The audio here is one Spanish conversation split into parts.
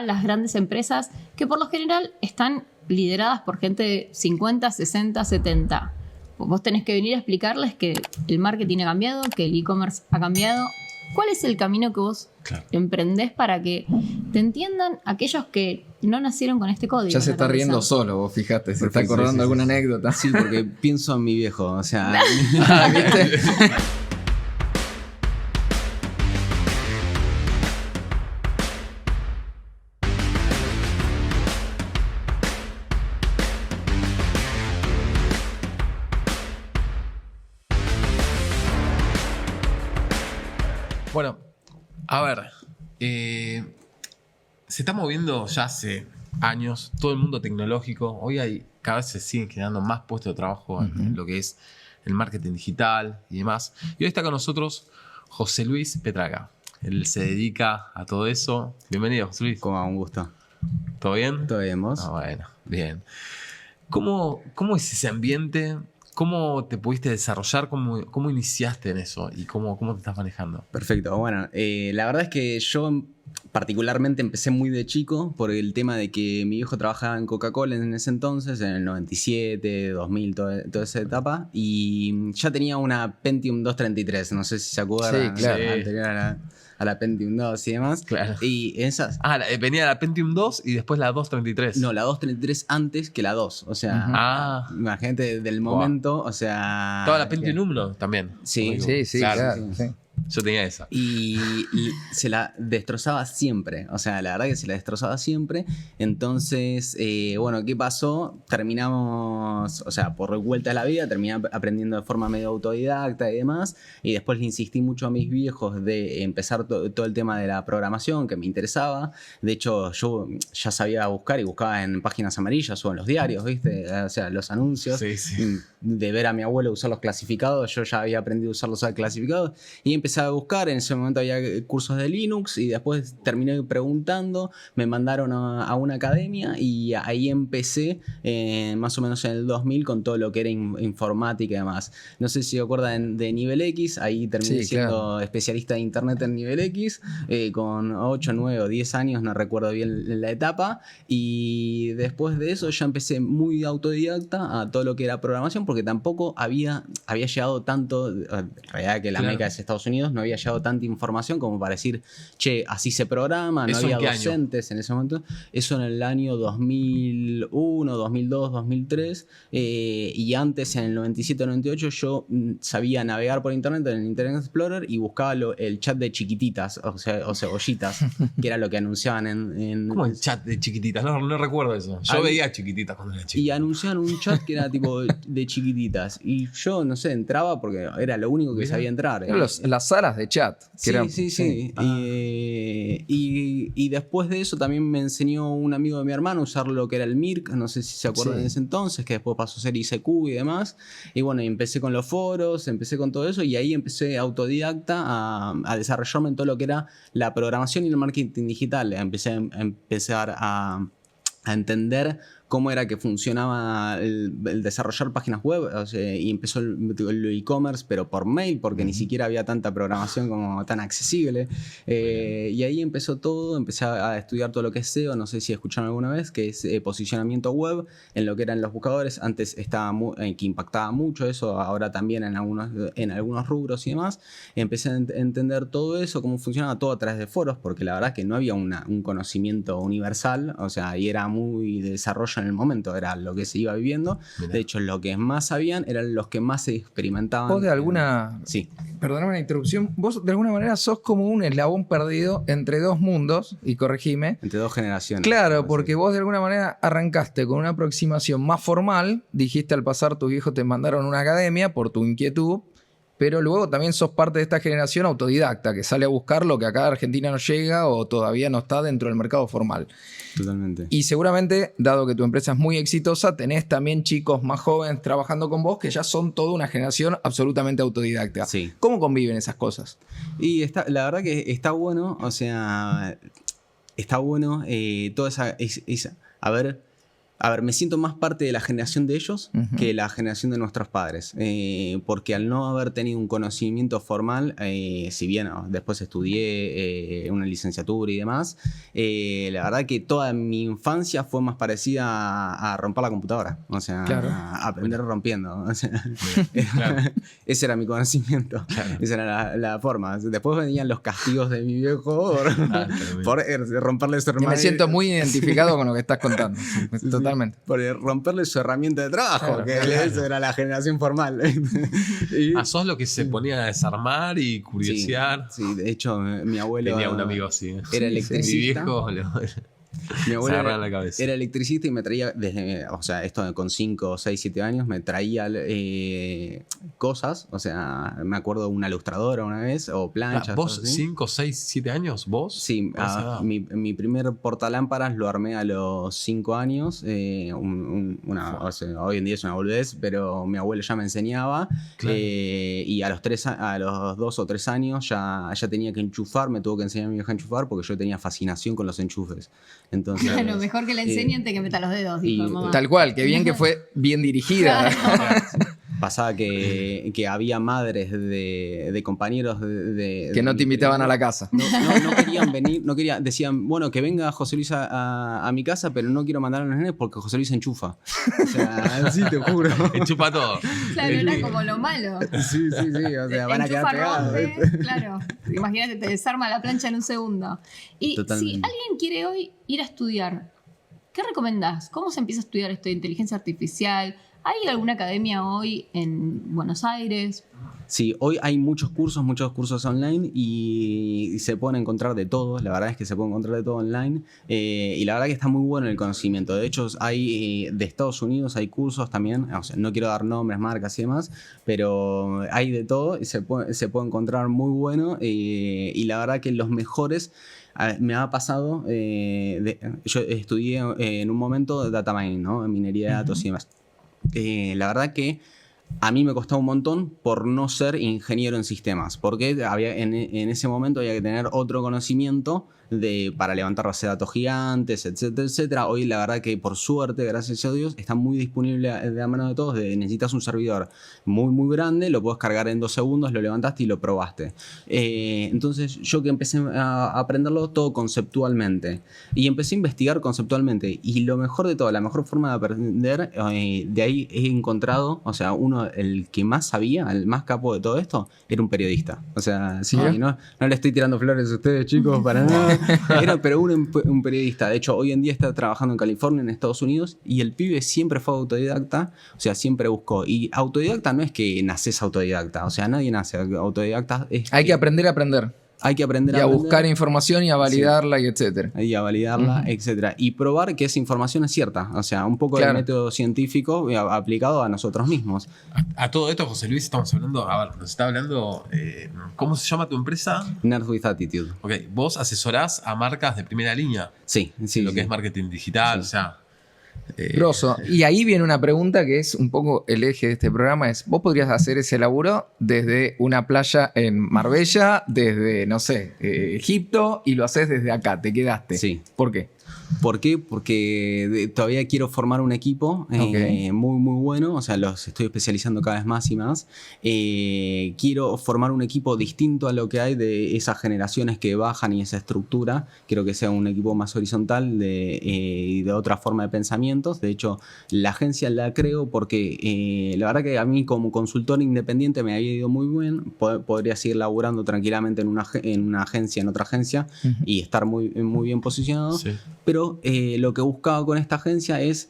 las grandes empresas que por lo general están lideradas por gente de 50, 60, 70. Vos tenés que venir a explicarles que el marketing ha cambiado, que el e-commerce ha cambiado. ¿Cuál es el camino que vos emprendés para que te entiendan aquellos que no nacieron con este código? Ya se está riendo solo, vos fijate, se está acordando alguna anécdota. Sí, porque pienso en mi viejo, o sea... ¿Viste? Bueno, a ver, se está moviendo ya hace años todo el mundo tecnológico. Hoy cada vez se siguen generando más puestos de trabajo en lo que es el marketing digital y demás. Y hoy está con nosotros José Luis Petraca. Él se dedica a todo eso. Bienvenido, José Luis. Como un gusto. ¿Todo bien? ¿Todo bien, vos? Ah, bueno, bien. ¿Cómo es ese ambiente? ¿Cómo te pudiste desarrollar? ¿Cómo iniciaste en eso? ¿Y cómo te estás manejando? Perfecto. Bueno, la verdad es que yo particularmente empecé muy de chico por el tema de que mi viejo trabajaba en Coca-Cola en ese entonces, en el 97, 2000, toda esa etapa. Y ya tenía una Pentium 233, no sé si se acuerdan. Sí, claro. Anterior a la Pentium 2 y demás. Claro. Y esas... Venía la Pentium 2 y después la 233. No, la 233 antes que la 2. O sea, imagínate del momento, o sea... Toda la Pentium 1 también. Sí, claro. Sí. Yo tenía esa. Y se la destrozaba siempre. O sea, la verdad que se la destrozaba siempre. Entonces, bueno, ¿qué pasó? Terminamos, o sea, por vuelta a la vida, terminé aprendiendo de forma medio autodidacta y demás. Y después le insistí mucho a mis viejos de empezar todo el tema de la programación, que me interesaba. De hecho, yo ya sabía buscar y buscaba en páginas amarillas o en los diarios, ¿viste? O sea, los anuncios. Sí, sí. De ver a mi abuelo usar los clasificados, yo ya había aprendido a usar los clasificados. Y empecé a buscar, en ese momento había cursos de Linux y después terminé preguntando, me mandaron a una academia y ahí empecé más o menos en el 2000 con todo lo que era informática y demás. No sé si se acuerdan de Nivel X, ahí terminé siendo especialista de internet en Nivel X, con 8, 9 o 10 años, no recuerdo bien la etapa, y después de eso ya empecé muy autodidacta a todo lo que era programación, porque tampoco había llegado tanto, en realidad que la meca es Estados Unidos, no había llegado tanta información como para decir, che, así se programa, no había docentes en ese momento. Eso en el año 2001, 2002, 2003, y antes en el 97, 98 yo sabía navegar por internet en el Internet Explorer y buscaba el chat de chiquititas, o cebollitas, que era lo que anunciaban en ¿Cómo el chat de chiquititas? No recuerdo eso. Yo veía chiquititas cuando era chico. Y anunciaban un chat que era tipo de chiquititas. Y yo, no sé, entraba porque era lo único que sabía entrar. Las salas de chat. Sí. Y después de eso también me enseñó un amigo de mi hermano a usar lo que era el Mirk, no sé si se acuerdan de ese entonces, que después pasó a ser ICQ y demás. Y bueno, empecé con los foros, empecé con todo eso y ahí empecé autodidacta a desarrollarme en todo lo que era la programación y el marketing digital. Empecé a empezar a entender cómo era que funcionaba el desarrollar páginas web, o sea, y empezó el e-commerce, pero por mail, porque ni siquiera había tanta programación como tan accesible. Y ahí empezó todo, empecé a estudiar todo lo que es SEO, no sé si escucharon alguna vez, que es posicionamiento web, en lo que eran los buscadores. Antes estaba que impactaba mucho eso, ahora también en algunos rubros y demás. Empecé a entender todo eso, cómo funcionaba todo a través de foros, porque la verdad es que no había un conocimiento universal, o sea, y era muy de desarrollo en el momento, era lo que se iba viviendo. Mirá. De hecho, lo que más sabían eran los que más se experimentaban. Vos de alguna... Sí. Perdóname la interrupción. Vos de alguna manera sos como un eslabón perdido entre dos mundos, y corregime. Entre dos generaciones. Claro, porque vos de alguna manera arrancaste con una aproximación más formal. Dijiste al pasar tus viejos te mandaron a una academia por tu inquietud. Pero luego también sos parte de esta generación autodidacta que sale a buscar lo que acá en Argentina no llega o todavía no está dentro del mercado formal. Totalmente. Y seguramente, dado que tu empresa es muy exitosa, tenés también chicos más jóvenes trabajando con vos que ya son toda una generación absolutamente autodidacta. Sí. ¿Cómo conviven esas cosas? Y la verdad que está bueno, o sea, está bueno toda esa a ver... A ver, me siento más parte de la generación de ellos que la generación de nuestros padres. Porque al no haber tenido un conocimiento formal, si bien después estudié una licenciatura y demás, la verdad que toda mi infancia fue más parecida a romper la computadora. O sea, Claro. a aprender rompiendo. O sea, Claro. ese era mi conocimiento. Claro. Esa era la forma. Después venían los castigos de mi viejo por romperle su Y me hermano. siento muy identificado con lo que estás contando. Totalmente. Por romperle su herramienta de trabajo, Claro, que eso era la generación formal. Y- Sos lo que se ponía a desarmar y curiosear. Sí, de hecho, mi abuelo Tenía un amigo así. era Mi electricista. viejo Mi se abuelo agarra la cabeza. era electricista y me traía, desde, o sea, esto con 5, 6, 7 años, me traía cosas. O sea, me acuerdo una ilustradora una vez, o planchas. ¿Vos, cosas así. 5, 6, 7 años? ¿Vos? Sí, Por esa edad. mi primer portalámparas lo armé a los 5 años. O sea, hoy en día es una boludez, pero mi abuelo ya me enseñaba. Claro. Y a los 2 o 3 años ya tenía que enchufar, me tuvo que enseñar a mi vieja a enchufar porque yo tenía fascinación con los enchufes. Entonces, Claro, mejor que le enseñen que meta los dedos, dijo y- mamá. Tal cual, que bien que fue bien dirigida. pasaba que había madres de compañeros Que no te invitaban a la casa. No querían venir, decían, bueno, que venga José Luis a mi casa, pero no quiero mandar a los nenes porque José Luis enchufa. O sea, sí, te juro. Enchupa todo. Claro, era como lo malo. Sí, o sea, van a quedar Enchufa, pegados. rompe, claro. Imagínate, te desarma la plancha en un segundo. Y Totalmente. si alguien quiere hoy ir a estudiar, ¿qué recomendás? ¿Cómo se empieza a estudiar esto de inteligencia artificial? ¿Hay alguna academia hoy en Buenos Aires? Sí, hoy hay muchos cursos online y se pueden encontrar de todo. La verdad es que se puede encontrar de todo online. Y la verdad que está muy bueno el conocimiento. De hecho, hay de Estados Unidos hay cursos también. O sea, no quiero dar nombres, marcas y demás, pero hay de todo y se puede encontrar muy bueno. Y la verdad que los mejores... Me ha pasado, yo estudié en un momento data mining, ¿no? En minería de datos y demás. La verdad que a mí me costaba un montón por no ser ingeniero en sistemas, porque en ese momento había que tener otro conocimiento para levantar bases de datos gigantes, etcétera, etcétera. Hoy la verdad que por suerte, gracias a Dios, está muy disponible de la mano de todos. Necesitas un servidor muy, muy grande, lo puedes cargar en 2 segundos, lo levantaste y lo probaste. Entonces yo que empecé a aprenderlo todo conceptualmente y empecé a investigar conceptualmente, y lo mejor de todo, la mejor forma de aprender, de ahí he encontrado, o sea, el que más sabía, el más capo de todo esto, era un periodista. O sea, sí, no le estoy tirando flores a ustedes, chicos, para nada. Pero un periodista. De hecho, hoy en día está trabajando en California, en Estados Unidos, y el pibe siempre fue autodidacta, o sea, siempre buscó. Y autodidacta no es que naces autodidacta, o sea, nadie nace autodidacta. Hay que aprender a aprender. Hay que aprender Y a aprender. buscar información y a validarla y etcétera. Y a validarla, etcétera. Y probar que esa información es cierta. O sea, un poco Claro. de método científico aplicado a nosotros mismos. A todo esto, José Luis, estamos hablando. A ver, nos está hablando. ¿Cómo se llama tu empresa? Nerd with Attitude. Ok, vos asesorás a marcas de primera línea. Sí. Lo que es marketing digital, o sea. Grosso. Y ahí viene una pregunta que es un poco el eje de este programa: es, ¿vos podrías hacer ese laburo desde una playa en Marbella, desde, no sé, Egipto, y lo haces desde acá? ¿Te quedaste? Sí. ¿Por qué? ¿Por qué? Porque todavía quiero formar un equipo muy, muy bueno. O sea, los estoy especializando cada vez más y más. Quiero formar un equipo distinto a lo que hay de esas generaciones que bajan y esa estructura. Quiero que sea un equipo más horizontal y de otra forma de pensamientos. De hecho, la agencia la creo porque la verdad que a mí como consultor independiente me había ido muy bien. Podría seguir laburando tranquilamente en una agencia, en otra agencia, y estar muy, muy bien posicionado. Sí. Pero lo que buscaba con esta agencia es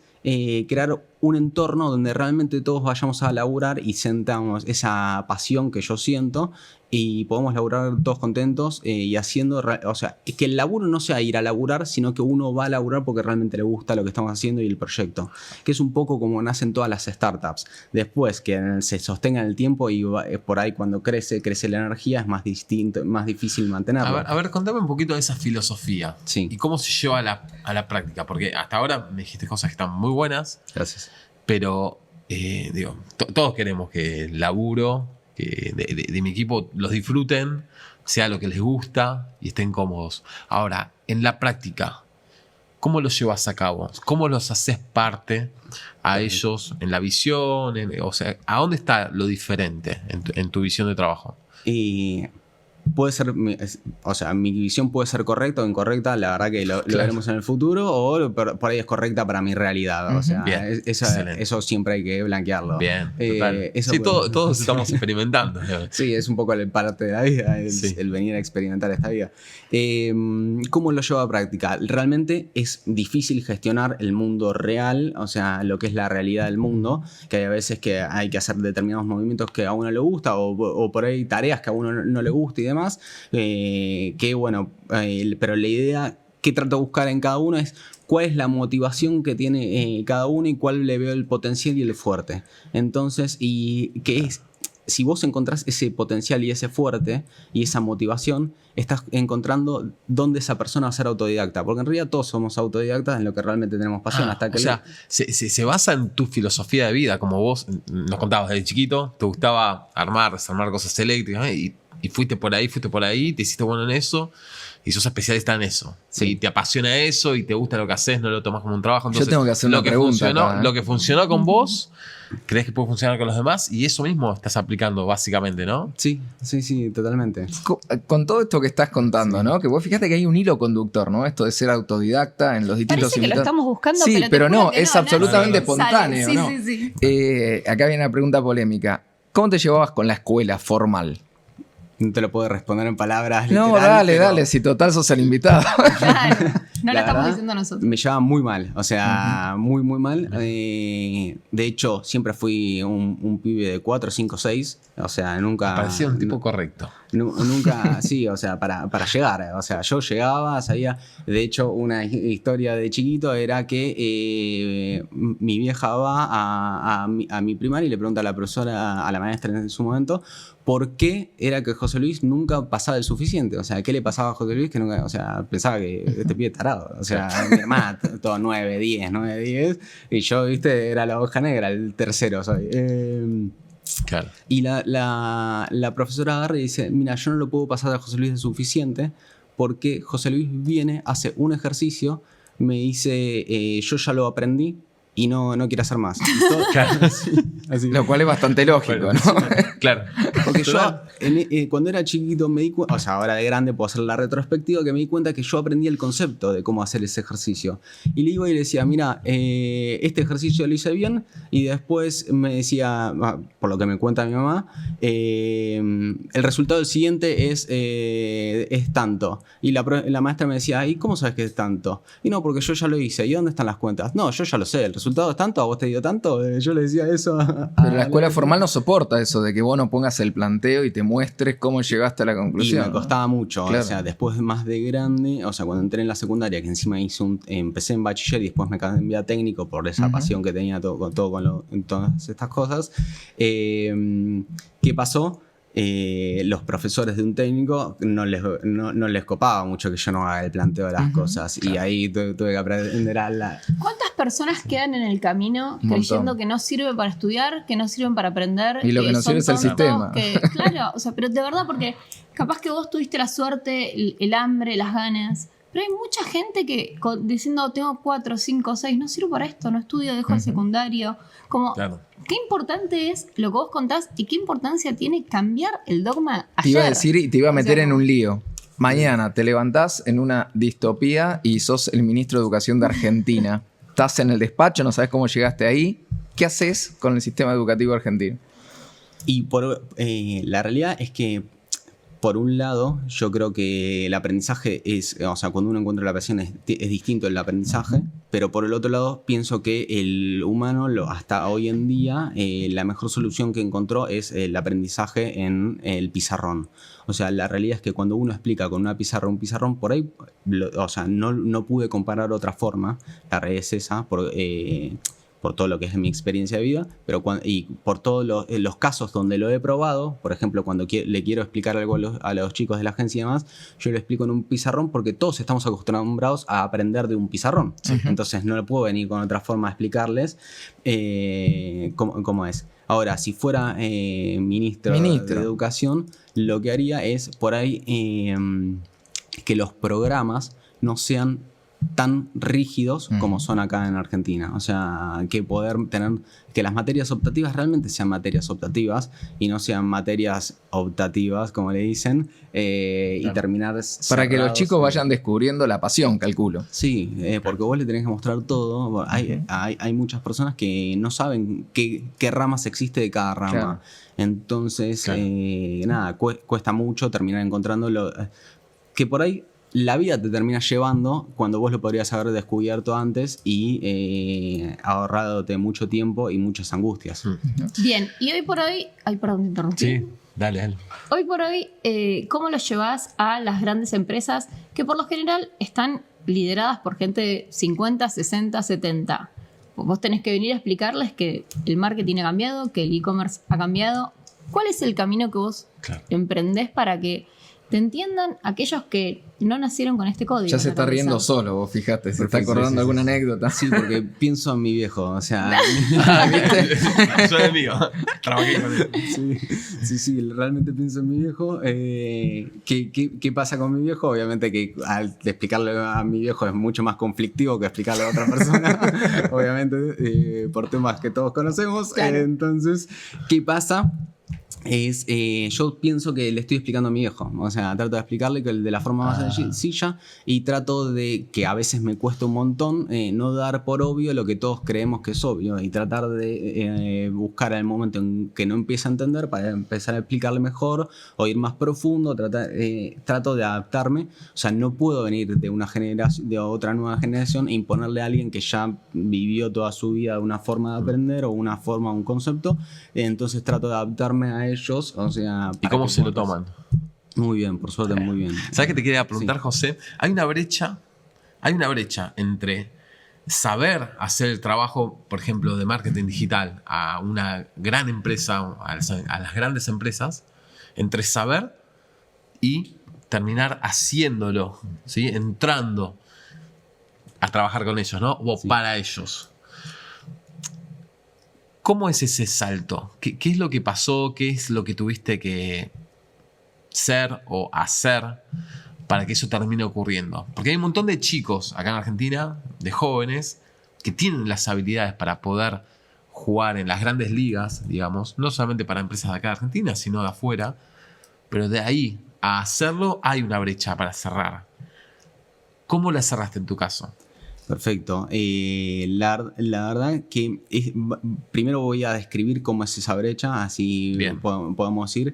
crear un entorno donde realmente todos vayamos a laburar y sentamos esa pasión que yo siento y podemos laburar todos contentos y haciendo, o sea, que el laburo no sea ir a laburar, sino que uno va a laburar porque realmente le gusta lo que estamos haciendo y el proyecto, que es un poco como nacen todas las startups. Después que se sostenga en el tiempo y por ahí cuando crece la energía, es más difícil mantenerlo. A ver, contame un poquito de esa filosofía. Sí. Y cómo se lleva a la práctica. Porque hasta ahora me dijiste cosas que están muy buenas, Gracias. pero digo, todos queremos que el laburo de mi equipo los disfruten, sea lo que les gusta y estén cómodos. Ahora, en la práctica, ¿cómo lo llevas a cabo? ¿Cómo los haces parte a ellos en la visión? O sea, ¿a dónde está lo diferente en tu visión de trabajo? Y puede ser, o sea, mi visión puede ser correcta o incorrecta, la verdad que lo veremos en el futuro, o por ahí es correcta para mi realidad. O sea, Bien, eso siempre hay que blanquearlo. Bien, total. Eso Sí, todos estamos experimentando. Sí, es un poco el parte de la vida, el venir a experimentar esta vida. ¿Cómo lo llevo a práctica? Realmente es difícil gestionar el mundo real, o sea, lo que es la realidad del mundo, que hay a veces que hay que hacer determinados movimientos que a uno le gusta, o por ahí tareas que a uno no le gusta y demás, que bueno, pero la idea que trato de buscar en cada uno es cuál es la motivación que tiene cada uno y cuál le veo el potencial y el fuerte. Entonces, y qué es, si vos encontrás ese potencial y ese fuerte y esa motivación, estás encontrando dónde esa persona va a ser autodidacta. Porque en realidad todos somos autodidactas en lo que realmente tenemos pasión. Hasta que o sea, se basa en tu filosofía de vida, como vos nos contabas desde chiquito, te gustaba desarmar cosas eléctricas, y fuiste por ahí, te hiciste bueno en eso, y sos especialista en eso. Sí. Y te apasiona eso, y te gusta lo que haces, no lo tomas como un trabajo. Entonces, Yo tengo que hacer una pregunta acá, ¿eh? Lo que funcionó con vos, crees que puede funcionar con los demás, y eso mismo estás aplicando básicamente, ¿no? Sí, totalmente. Con todo esto que estás contando, ¿no? Que vos fíjate que hay un hilo conductor, ¿no? Esto de ser autodidacta en los distintos Parece que lo estamos buscando, sí, pero te juro no, que es no, absolutamente sale. espontáneo, Sí, ¿no? sí. Acá viene una pregunta polémica. ¿Cómo te llevabas con la escuela formal? No te lo puedo responder en palabras. No, literal, dale, si total sos el invitado. Claro, no La lo estamos verdad, diciendo nosotros. Me llevaba muy mal, o sea, muy mal. De hecho, siempre fui un pibe de 4, 5, 6. O sea, nunca... Parecía un tipo correcto. Nunca, sí, o sea, para llegar. O sea, yo llegaba, sabía. De hecho, una historia de chiquito era que mi vieja va a mi primaria y le pregunta a la profesora, a la maestra en su momento, ¿por qué era que José Luis nunca pasaba el suficiente? O sea, ¿qué le pasaba a José Luis que nunca, o sea, pensaba que este pibe tarado? O sea, mi hermana, todo 9, 10. Y yo, viste, era la oveja negra, el tercero soy. Claro. Y la profesora agarra y dice, mira, yo no lo puedo pasar a José Luis de suficiente porque José Luis viene, hace un ejercicio, me dice, yo ya lo aprendí y no quiero hacer más. Y todo, Claro. así. Lo cual es bastante lógico, Bueno, ¿no? Claro. Porque yo, cuando era chiquito, me di cuenta, o sea, ahora de grande puedo hacer la retrospectiva, que me di cuenta que yo aprendí el concepto de cómo hacer ese ejercicio. Y le iba y le decía, mira, este ejercicio lo hice bien, y después me decía, por lo que me cuenta mi mamá, el resultado del siguiente es tanto. Y la maestra me decía, ¿y cómo sabes que es tanto? Y no, porque yo ya lo hice. ¿Y dónde están las cuentas? No, yo ya lo sé. ¿El resultado es tanto? ¿A vos te dio tanto? Yo le decía eso Pero la escuela formal no soporta eso de que vos no pongas el planteo y te muestres cómo llegaste a la Y conclusión. me costaba mucho, Claro. o sea, después más de grande, o sea, cuando entré en la secundaria, que encima empecé en bachiller y después me cambié a técnico por esa pasión que tenía con todas estas cosas. ¿Qué pasó? Los profesores de un técnico no les copaba mucho que yo no haga el planteo de las cosas. Claro. Y ahí tuve que aprender a la... ¿Cuántas personas quedan en el camino creyendo que no sirve para estudiar, que no sirven para aprender? Y lo que no son sirve es el tontos, sistema. Claro, o sea, pero de verdad, porque capaz que vos tuviste la suerte, el hambre, las ganas. Pero hay mucha gente que diciendo tengo 4, 5, 6, no sirvo para esto, no estudio, dejo el secundario. Como, Claro. qué importante es lo que vos contás y qué importancia tiene cambiar el dogma ayer. Te iba a decir y te iba a meter O sea, en un lío. Mañana te levantás en una distopía y sos el ministro de Educación de Argentina. Estás en el despacho, no sabes cómo llegaste ahí. ¿Qué haces con el sistema educativo argentino? Y la realidad es que, por un lado, yo creo que el aprendizaje o sea, cuando uno encuentra la pasión es distinto el aprendizaje, pero por el otro lado pienso que el humano, hasta hoy en día, la mejor solución que encontró es el aprendizaje en el pizarrón. O sea, la realidad es que cuando uno explica con una pizarra un pizarrón, por ahí, o sea, no pude comparar otra forma, la realidad es esa, por todo lo que es mi experiencia de vida, y por todos los casos donde lo he probado. Por ejemplo, cuando le quiero explicar algo a los chicos de la agencia y demás, yo lo explico en un pizarrón porque todos estamos acostumbrados a aprender de un pizarrón. Sí. Entonces no le puedo venir con otra forma a explicarles cómo es. Ahora, si fuera ministro de Educación, lo que haría es por ahí que los programas no sean tan rígidos como son acá en Argentina. O sea, que poder tener que las materias optativas realmente sean materias optativas y no sean materias optativas, como le dicen, y terminar Para que los cerrados chicos vayan descubriendo la pasión, calculo. Sí, porque vos le tenés que mostrar todo. Hay muchas personas que no saben qué ramas existe de cada rama. Claro. Entonces, Claro. nada, cuesta mucho terminar encontrándolo. Que por ahí la vida te termina llevando cuando vos lo podrías haber descubierto antes y ahorrándote mucho tiempo y muchas angustias. Bien, y hoy por hoy. Ay, perdón, te interrumpí. Sí, dale. Hoy por hoy, ¿cómo los llevas a las grandes empresas que por lo general están lideradas por gente de 50, 60, 70? Vos tenés que venir a explicarles que el marketing ha cambiado, que el e-commerce ha cambiado. ¿Cuál es el camino que vos emprendés para que te entiendan aquellos que no nacieron con este código? Ya se está riendo solo, vos fijate, se está acordando alguna anécdota. Sí, porque pienso en mi viejo, o sea... Soy amigo. Trabajé con él. Sí, realmente pienso en mi viejo. ¿Qué pasa con mi viejo? Obviamente que al explicarle a mi viejo es mucho más conflictivo que explicarle a otra persona, obviamente, por temas que todos conocemos. Claro. Entonces, ¿qué pasa? Yo pienso que le estoy explicando a mi viejo, o sea, trato de explicarle que de la forma más sencilla y trato de que a veces me cuesta un montón no dar por obvio lo que todos creemos que es obvio y tratar de buscar el momento en que no empiece a entender para empezar a explicarle mejor o ir más profundo, trato de adaptarme, o sea, no puedo venir de una generación, de otra nueva generación e imponerle a alguien que ya vivió toda su vida una forma de aprender o una forma, un concepto, entonces trato de adaptarme a ellos, o sea... ¿Y cómo se lo toman? Muy bien, por suerte, muy bien. ¿Sabes qué te quería preguntar, José? Hay una brecha entre saber hacer el trabajo, por ejemplo, de marketing digital a una gran empresa, a las grandes empresas, entre saber y terminar haciéndolo, ¿sí? Entrando a trabajar con ellos, ¿no? O para ellos. ¿Cómo es ese salto? ¿Qué es lo que pasó? ¿Qué es lo que tuviste que ser o hacer para que eso termine ocurriendo? Porque hay un montón de chicos acá en Argentina, de jóvenes, que tienen las habilidades para poder jugar en las grandes ligas, digamos, no solamente para empresas de acá de Argentina, sino de afuera, pero de ahí a hacerlo hay una brecha para cerrar. ¿Cómo la cerraste en tu caso? Perfecto. La verdad que primero voy a describir cómo es esa brecha, así podemos decir.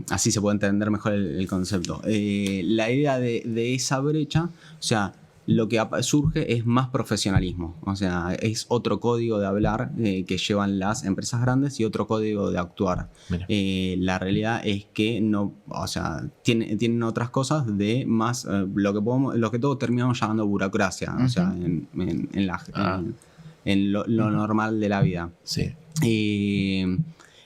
Así se puede entender mejor el concepto. La idea de esa brecha, o sea, lo que surge es más profesionalismo. O sea, es otro código de hablar que llevan las empresas grandes y otro código de actuar. La realidad es que no, o sea, tienen otras cosas de más lo que todos terminamos llamando burocracia, o sea, en lo normal de la vida. Sí.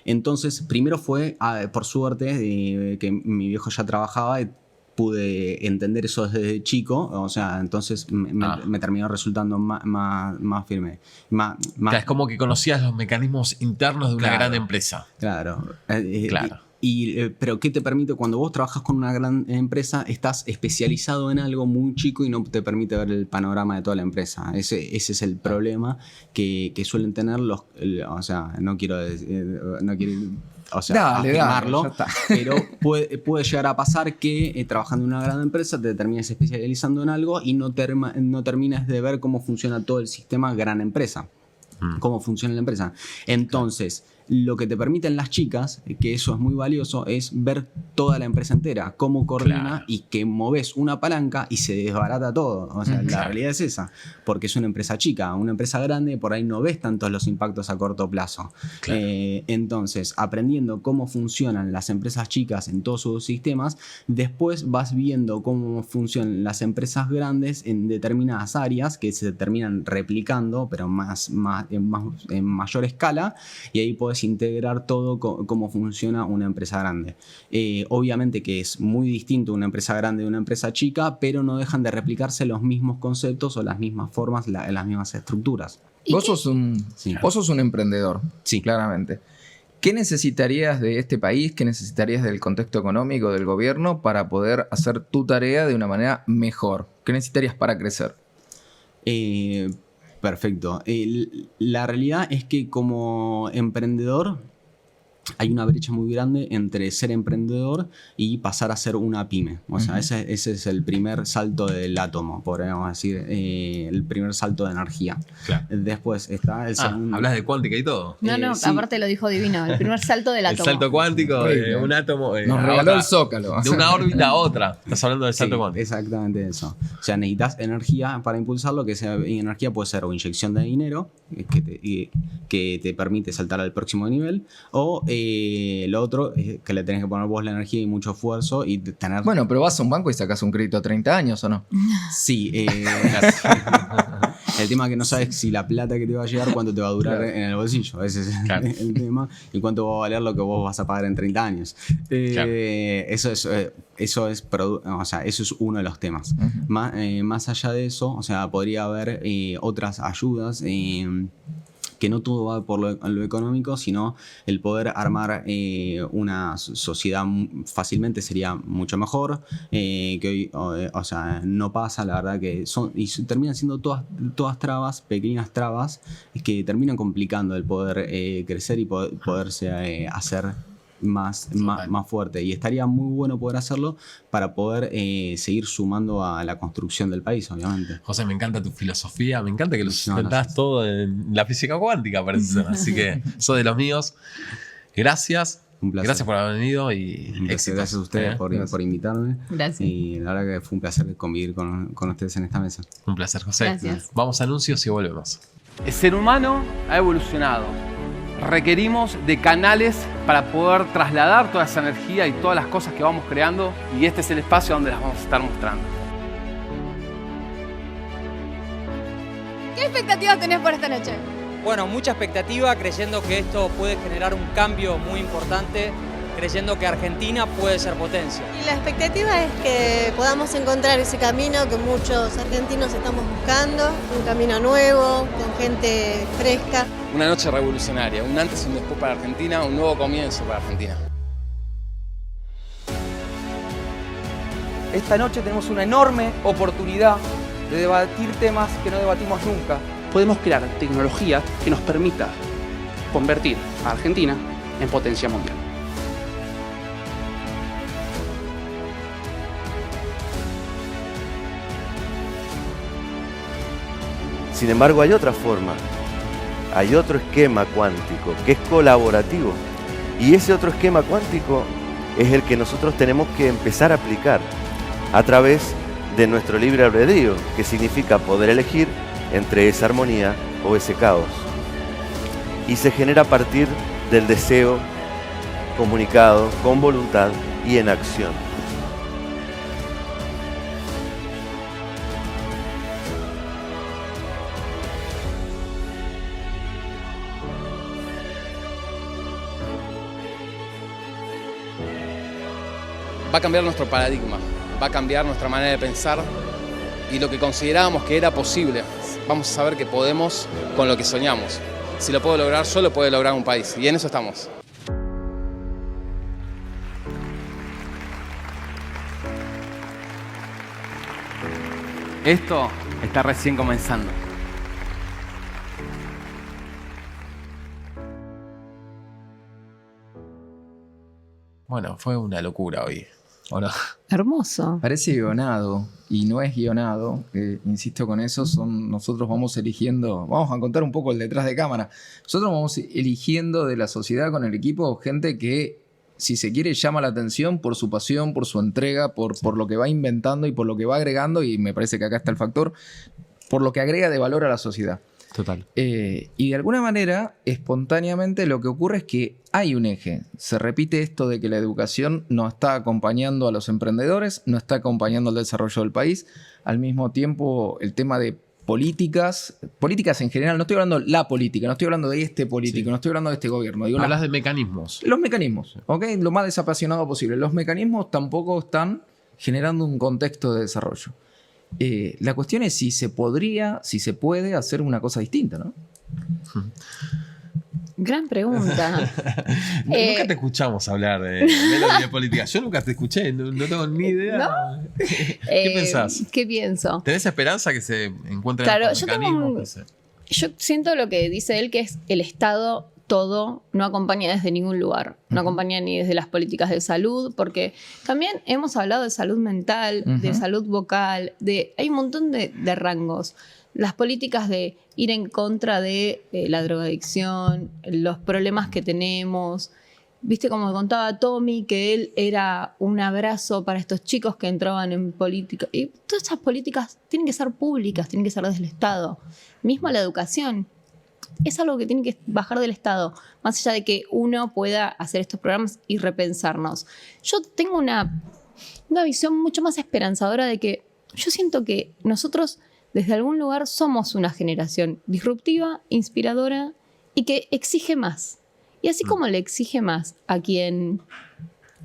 Entonces, primero fue, por suerte, que mi viejo ya trabajaba y pude entender eso desde chico, o sea, entonces me terminó resultando más firme. Es como que conocías los mecanismos internos de una gran empresa. Claro. Claro. Pero ¿qué te permite? Cuando vos trabajas con una gran empresa, estás especializado en algo muy chico y no te permite ver el panorama de toda la empresa. Ese es el problema que suelen tener o sea, no quiero afirmarlo, pero puede llegar a pasar que trabajando en una gran empresa te termines especializando en algo y no termines de ver cómo funciona todo el sistema gran empresa, cómo funciona la empresa. Entonces, lo que te permiten las chicas, que eso es muy valioso, es ver toda la empresa entera, cómo coordina y que moves una palanca y se desbarata todo. O sea, la realidad es esa, porque es una empresa chica. Una empresa grande, por ahí no ves tantos los impactos a corto plazo. Entonces, aprendiendo cómo funcionan las empresas chicas en todos sus sistemas, después vas viendo cómo funcionan las empresas grandes en determinadas áreas que se terminan replicando, pero en mayor escala, y ahí podés integrar todo cómo funciona una empresa grande. Obviamente que es muy distinto una empresa grande de una empresa chica, pero no dejan de replicarse los mismos conceptos o las mismas formas, las mismas estructuras. Vos sos un emprendedor, Sí. claramente. ¿Qué necesitarías de este país? ¿Qué necesitarías del contexto económico del gobierno para poder hacer tu tarea de una manera mejor? ¿Qué necesitarías para crecer? Perfecto. La realidad es que como emprendedor hay una brecha muy grande entre ser emprendedor y pasar a ser una pyme. O sea, ese es el primer salto del átomo, podríamos decir, el primer salto de energía. Claro. Después está el segundo. ¿Hablas de cuántica y todo? No, Sí. aparte lo dijo divino. El primer salto del El átomo. salto cuántico de un átomo. Nos a regaló otra. el Zócalo. De una órbita a otra. Estás hablando del Sí, salto cuántico. exactamente eso. O sea, necesitas energía para impulsarlo, que esa energía puede ser o inyección de dinero, que te permite saltar al próximo nivel, o lo otro es que le tenés que poner vos la energía y mucho esfuerzo y tener... Bueno, pero vas a un banco y sacas un crédito a 30 años, ¿o no? Sí, el tema es que no sabes si la plata que te va a llegar, cuánto te va a durar Claro. en el bolsillo. Ese es Claro. el tema. Y cuánto va a valer lo que vos vas a pagar en 30 años. Claro. Eso es uno de los temas. Más allá de eso, o sea, podría haber otras ayudas. Que no todo va por lo económico, sino el poder armar una sociedad fácilmente sería mucho mejor, que hoy, o sea, no pasa, la verdad que terminan siendo todas trabas, pequeñas trabas, que terminan complicando el poder crecer y poderse hacer más fuerte. Y estaría muy bueno poder hacerlo para poder seguir sumando a la construcción del país, obviamente. José, me encanta tu filosofía, me encanta que lo No, sustentás todo en la física cuántica, parece ser. Así que sos de los míos. Gracias. Un placer. Gracias por haber venido y Un placer. éxitos. Gracias a ustedes por invitarme. Gracias. Y la verdad que fue un placer convivir con ustedes en esta mesa. Un placer, José. Gracias. Vamos a anuncios y volvemos. El ser humano ha evolucionado. Requerimos de canales para poder trasladar toda esa energía y todas las cosas que vamos creando, y este es el espacio donde las vamos a estar mostrando. ¿Qué expectativas tenés por esta noche? Bueno, mucha expectativa, creyendo que esto puede generar un cambio muy importante, creyendo que Argentina puede ser potencia. Y la expectativa es que podamos encontrar ese camino que muchos argentinos estamos buscando, un camino nuevo, con gente fresca. Una noche revolucionaria, un antes y un después para Argentina, un nuevo comienzo para Argentina. Esta noche tenemos una enorme oportunidad de debatir temas que no debatimos nunca. Podemos crear tecnología que nos permita convertir a Argentina en potencia mundial. Sin embargo, hay otra forma, hay otro esquema cuántico que es colaborativo, y ese otro esquema cuántico es el que nosotros tenemos que empezar a aplicar a través de nuestro libre albedrío, que significa poder elegir entre esa armonía o ese caos. Y se genera a partir del deseo comunicado con voluntad y en acción. Va a cambiar nuestro paradigma, va a cambiar nuestra manera de pensar, y lo que considerábamos que era posible, vamos a saber que podemos con lo que soñamos. Si lo puedo lograr yo, lo puede lograr un país, y en eso estamos. Esto está recién comenzando. Bueno, fue una locura hoy. ¿O no? Hermoso. Parece guionado y no es guionado, insisto con eso, nosotros vamos eligiendo, vamos a contar un poco el detrás de cámara, nosotros vamos eligiendo de la sociedad con el equipo gente que, si se quiere, llama la atención por su pasión, por su entrega, por lo que va inventando y por lo que va agregando, y me parece que acá está el factor, por lo que agrega de valor a la sociedad. Total. Y de alguna manera, espontáneamente, lo que ocurre es que hay un eje. Se repite esto de que la educación no está acompañando a los emprendedores, no está acompañando al desarrollo del país. Al mismo tiempo, el tema de políticas en general, no estoy hablando de la política, no estoy hablando de este político, no estoy hablando de este gobierno. Digo, Hablas de mecanismos. los mecanismos, ¿ok? Lo más desapasionado posible. Los mecanismos tampoco están generando un contexto de desarrollo. La cuestión es si se puede hacer una cosa distinta, ¿no? Gran pregunta. Nunca te escuchamos hablar de política. Yo nunca te escuché, no tengo ni idea. ¿No? ¿Qué pensás? ¿Qué pienso? ¿Tenés esperanza que se encuentren Claro, estos mecanismos? yo siento lo que dice él, que es el Estado todo no acompaña desde ningún lugar. No acompaña ni desde las políticas de salud, porque también hemos hablado de salud mental, de salud vocal, hay un montón de rangos. Las políticas de ir en contra de la drogadicción, los problemas que tenemos. Viste, como contaba Tommy, que él era un abrazo para estos chicos que entraban en política. Y todas esas políticas tienen que ser públicas, tienen que ser desde el Estado. Mismo la educación. Es algo que tiene que bajar del Estado, más allá de que uno pueda hacer estos programas y repensarnos. Yo tengo una visión mucho más esperanzadora de que yo siento que nosotros desde algún lugar somos una generación disruptiva, inspiradora y que exige más. Y así como le exige más a quien,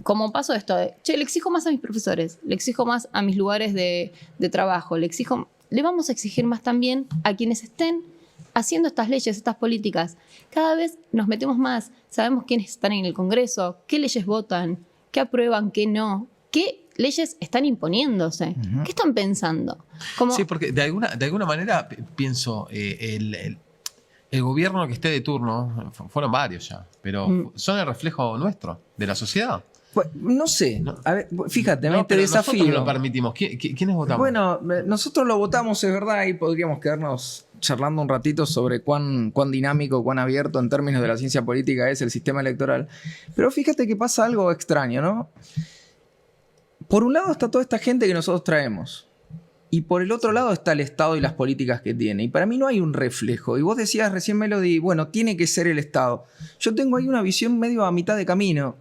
como pasó esto, le exijo más a mis profesores, le exijo más a mis lugares de trabajo, le vamos a exigir más también a quienes estén haciendo estas leyes, estas políticas. Cada vez nos metemos más, sabemos quiénes están en el Congreso, qué leyes votan, qué aprueban, qué no, qué leyes están imponiéndose, qué están pensando. Sí, porque de alguna manera pienso, el gobierno que esté de turno, fueron varios ya, pero son el reflejo nuestro, de la sociedad. Pues, no sé, a ver, fíjate, te pero desafío. Nosotros lo permitimos. ¿Quiénes votamos? Bueno, nosotros lo votamos, es verdad, y podríamos quedarnos charlando un ratito sobre cuán dinámico, cuán abierto en términos de la ciencia política es el sistema electoral. Pero fíjate que pasa algo extraño, ¿no? Por un lado está toda esta gente que nosotros traemos. Y por el otro lado está el Estado y las políticas que tiene. Y para mí no hay un reflejo. Y vos decías recién, Melody, bueno, tiene que ser el Estado. Yo tengo ahí una visión medio a mitad de camino.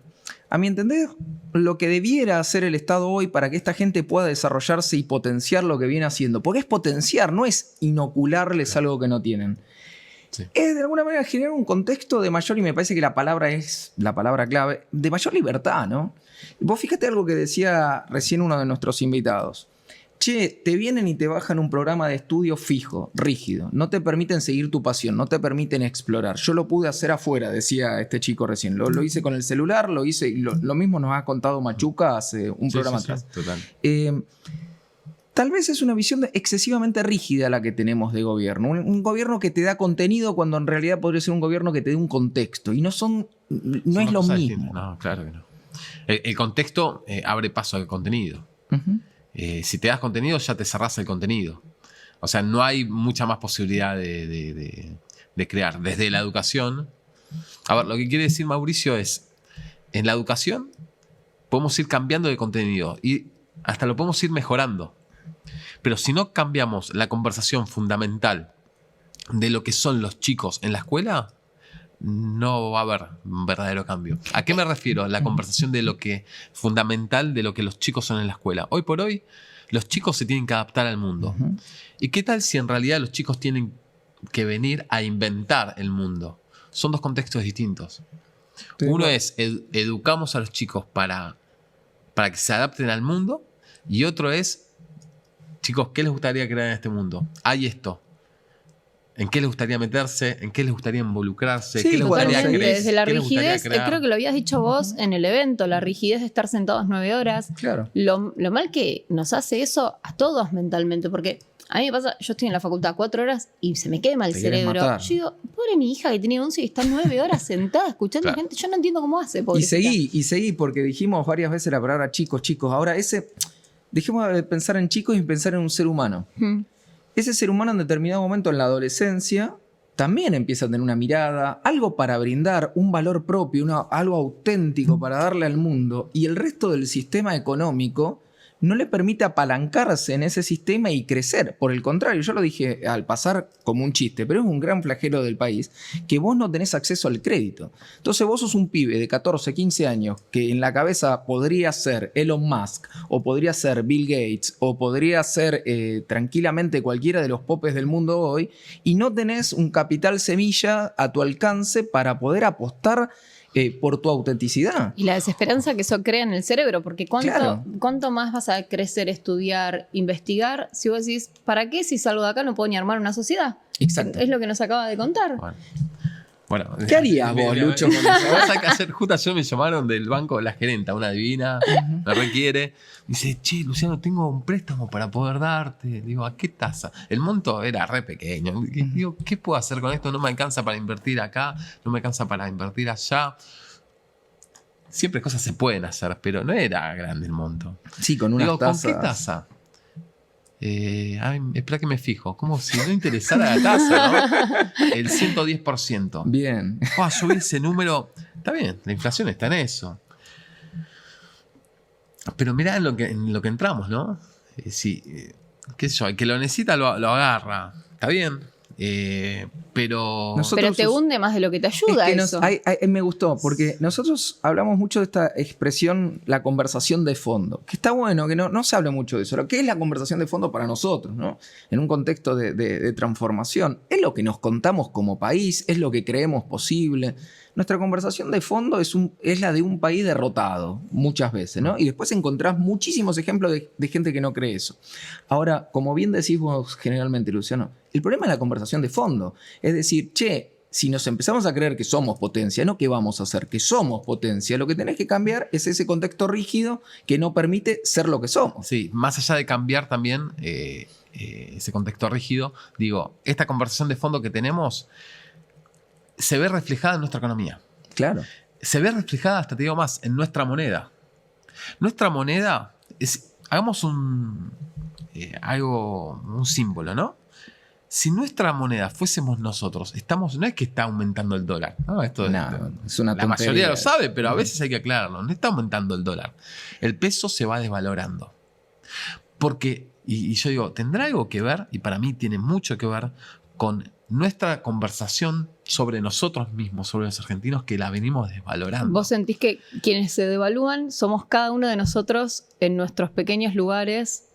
A mi entender, lo que debiera hacer el Estado hoy para que esta gente pueda desarrollarse y potenciar lo que viene haciendo, porque es potenciar, no es inocularles algo que no tienen. Sí. Es de alguna manera generar un contexto de mayor, y me parece que la palabra es la palabra clave, de mayor libertad, ¿no? Vos fíjate algo que decía recién uno de nuestros invitados. Che, te vienen y te bajan un programa de estudio fijo, rígido. No te permiten seguir tu pasión, no te permiten explorar. Yo lo pude hacer afuera, decía este chico recién. Lo hice con el celular, lo hice. Lo mismo nos ha contado Machuca hace un programa atrás. Sí, total. Tal vez es una visión excesivamente rígida la que tenemos de gobierno. Un gobierno que te da contenido cuando en realidad podría ser un gobierno que te dé un contexto. Y no es lo mismo. Distintas. No, claro que no. El contexto abre paso al contenido. Si te das contenido, ya te cerrás el contenido. O sea, no hay mucha más posibilidad de crear. Desde la educación. A ver, lo que quiere decir Mauricio es, en la educación podemos ir cambiando de contenido y hasta lo podemos ir mejorando. Pero si no cambiamos la conversación fundamental de lo que son los chicos en la escuela, no va a haber un verdadero cambio. ¿A qué me refiero? La conversación de lo que fundamental de lo que los chicos son en la escuela. Hoy por hoy, los chicos se tienen que adaptar al mundo. ¿Y qué tal si en realidad los chicos tienen que venir a inventar el mundo? Son dos contextos distintos. Uno es educamos a los chicos para que se adapten al mundo, y otro es, chicos, ¿qué les gustaría crear en este mundo? Hay esto. ¿En qué les gustaría meterse? ¿En qué les gustaría involucrarse? Sí, ¿Qué les gustaría creer? Desde la rigidez, creo que lo habías dicho vos en el evento, la rigidez de estar sentados 9 horas. Claro. Lo mal que nos hace eso a todos mentalmente, porque a mí me pasa, yo estoy en la facultad 4 horas y se me quema el cerebro. Yo digo, pobre mi hija que tiene 11 y está 9 horas sentada escuchando gente, yo no entiendo cómo hace. Pobrecita. Y seguí, porque dijimos varias veces la palabra chicos. Ahora dejemos de pensar en chicos y pensar en un ser humano. Ese ser humano en determinado momento en la adolescencia también empieza a tener una mirada, algo para brindar, un valor propio, algo auténtico para darle al mundo, y el resto del sistema económico no le permite apalancarse en ese sistema y crecer. Por el contrario, yo lo dije al pasar como un chiste, pero es un gran flagelo del país, que vos no tenés acceso al crédito. Entonces vos sos un pibe de 14, 15 años que en la cabeza podría ser Elon Musk, o podría ser Bill Gates, o podría ser tranquilamente cualquiera de los popes del mundo hoy, y no tenés un capital semilla a tu alcance para poder apostar por tu autenticidad. Y la desesperanza que eso crea en el cerebro, porque ¿cuánto más vas a crecer, estudiar, investigar, si vos decís, ¿para qué si salgo de acá no puedo ni armar una sociedad? Exacto. Es lo que nos acaba de contar. Bueno. Bueno, ¿Qué harías vos, Lucho? Vas a hacer, justo ayer me llamaron del banco, la gerenta, una divina, me requiere. Dice, che, Luciano, tengo un préstamo para poder darte. Digo, ¿a qué tasa? El monto era re pequeño. Digo, ¿qué puedo hacer con esto? No me alcanza para invertir acá, no me alcanza para invertir allá. Siempre cosas se pueden hacer, pero no era grande el monto. Sí, con unas tasas. ¿Con qué tasa? Espera que me fijo. Como si no interesara la tasa, ¿no? El 110%. Bien. Yo vi ese número. Está bien, la inflación está en eso. Pero mirá en lo que entramos, ¿no? Qué sé yo, el que lo necesita lo agarra. Está bien. Pero te hunde más de lo que te ayuda eso. Me gustó, porque nosotros hablamos mucho de esta expresión, la conversación de fondo, que está bueno, que no se habla mucho de eso. ¿Qué es la conversación de fondo para nosotros, ¿no? En un contexto de transformación? Es lo que nos contamos como país, es lo que creemos posible. Nuestra conversación de fondo es la de un país derrotado, muchas veces, ¿no? Y después encontrás muchísimos ejemplos de gente que no cree eso. Ahora, como bien decís vos generalmente, Luciano, el problema es la conversación de fondo. Es decir, si nos empezamos a creer que somos potencia, no que vamos a hacer, que somos potencia, lo que tenés que cambiar es ese contexto rígido que no permite ser lo que somos. Sí, más allá de cambiar también ese contexto rígido, digo, esta conversación de fondo que tenemos se ve reflejada en nuestra economía. Claro. Se ve reflejada, hasta te digo más, en nuestra moneda. Nuestra moneda hagamos un símbolo, ¿no? Si nuestra moneda fuésemos nosotros, no es que está aumentando el dólar, ¿no? Es una tontería. La mayoría lo sabe, pero a veces hay que aclararlo. No está aumentando el dólar. El peso se va desvalorando. Porque, y yo digo, tendrá algo que ver, y para mí tiene mucho que ver, con nuestra conversación sobre nosotros mismos, sobre los argentinos, que la venimos desvalorando. ¿Vos sentís que quienes se devalúan somos cada uno de nosotros en nuestros pequeños lugares?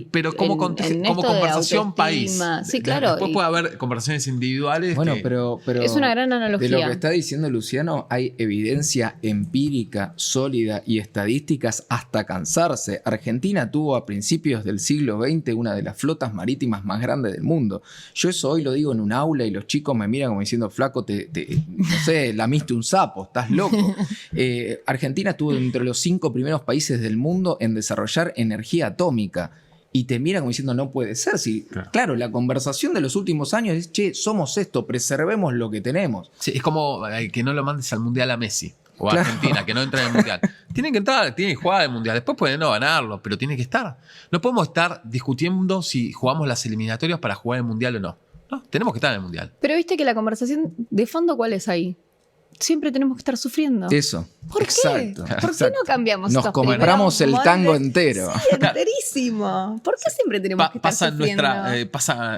Pero como conversación país. Sí, claro. Después puede haber conversaciones individuales. Bueno, pero es una gran analogía. De lo que está diciendo Luciano, hay evidencia empírica, sólida y estadísticas hasta cansarse. Argentina tuvo a principios del siglo XX una de las flotas marítimas más grandes del mundo. Yo eso hoy lo digo en un aula y los chicos me miran como diciendo, flaco, no sé, lamiste un sapo, estás loco. Argentina estuvo entre los 5 primeros países del mundo en desarrollar energía atómica. Y te miran como diciendo, no puede ser. Claro, la conversación de los últimos años es, somos esto, preservemos lo que tenemos. Sí, es como que no lo mandes al Mundial a Messi o a Argentina, que no entra en el Mundial. Tienen que entrar, tienen que jugar el Mundial. Después pueden no ganarlo, pero tiene que estar. No podemos estar discutiendo si jugamos las eliminatorias para jugar el Mundial o no. No, tenemos que estar en el Mundial. Pero viste que la conversación de fondo, ¿cuál es ahí? Siempre tenemos que estar sufriendo. Eso. ¿Por qué? ¿Por qué no cambiamos? Nos compramos el tango entero. Sí, enterísimo. ¿Por qué siempre tenemos que estar sufriendo?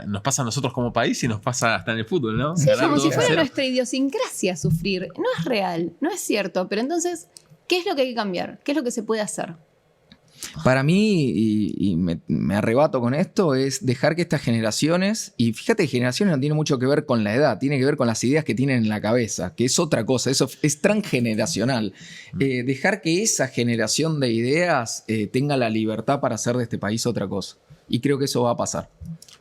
Nos pasa a nosotros como país y nos pasa hasta en el fútbol, ¿no? Sí, como si fuera nuestra idiosincrasia sufrir. No es real, no es cierto. Pero entonces, ¿qué es lo que hay que cambiar? ¿Qué es lo que se puede hacer? Para mí, y me arrebato con esto, es dejar que estas generaciones, y fíjate, generaciones no tiene mucho que ver con la edad, tiene que ver con las ideas que tienen en la cabeza, que es otra cosa, eso es transgeneracional. Dejar que esa generación de ideas tenga la libertad para hacer de este país otra cosa. Y creo que eso va a pasar.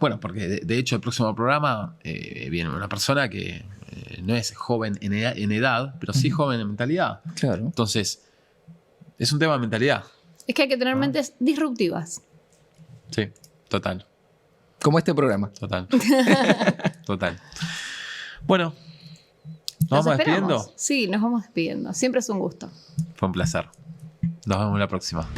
Bueno, porque de hecho el próximo programa viene una persona que no es joven en edad, pero sí joven en mentalidad. Claro. Entonces, es un tema de mentalidad. Es que hay que tener mentes disruptivas. Sí, total. Como este programa. Total. Total. Bueno, ¿nos vamos despidiendo? Sí, nos vamos despidiendo. Siempre es un gusto. Fue un placer. Nos vemos la próxima.